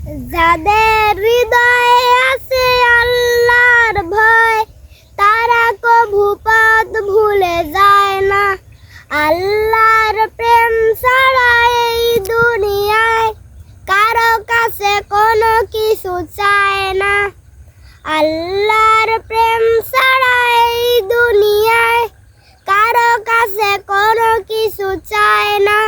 যাদের হৃদয়ে আছে আল্লাহর ভয়, তারা কভু পথ ভুলে যায় না। আল্লাহর প্রেম ছাড়া এই দুনিয়ায় কারো কাছে কোনো কিছু চায় না। আল্লাহর প্রেম ছাড়া এই দুনিয়ায় কারো কাছে কোনো কিছু চায় না।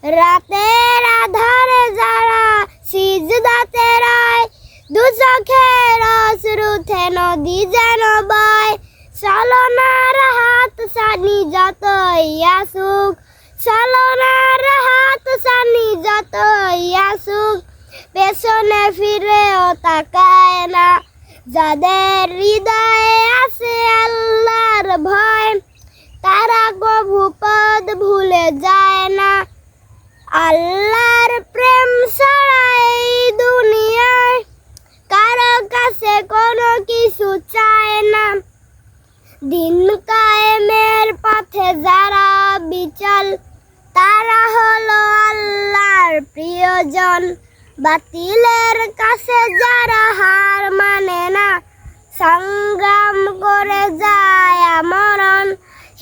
রাতের আধারে যারা সিজদাতে রয়, দু চোখের অশ্রুতে নদী যেন বয়। চলনার হাত ছানি যতই আসুক, চলনার হাত ছানি যতই আসুক, পেছনে ফিরেও তাকায় না। যাদের হৃদয়ে আছে আল্লাহর ভয়, তারা কভু পথ ভুলে যায় না। আল্লাহর প্রেম ছাড়া এই দুনিয়ায় কারো কাছে কোনো কিছু চায় না। দিন কায়েমের পথে যারা বিচল, তারা হলো আল্লাহর প্রিয়জন। বাতিলের কাছে যারা হার মানে না, সংগ্রাম করে যায় আমরণ।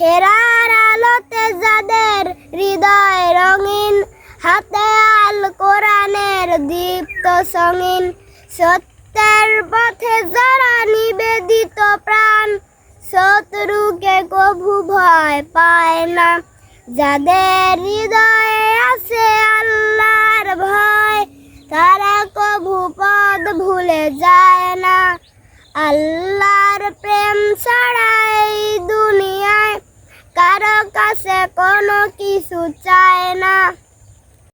হেরার আলোতে যাদের হৃদয় রঙিন, হাতে আল কোরআনের দীপ্ত সঙ্গীন। সত্যের পথে যারা নিবেদিত প্রাণ, শত্রুকে কভু ভয় পায় না। যাদের হৃদয়ে আছে আল্লাহর ভয়, তারা কভু পথ ভুলে যায় না। আল্লাহর প্রেম ছাড়া এই দুনিয়ায় কারো কাছে কোনো কিছু চায় না।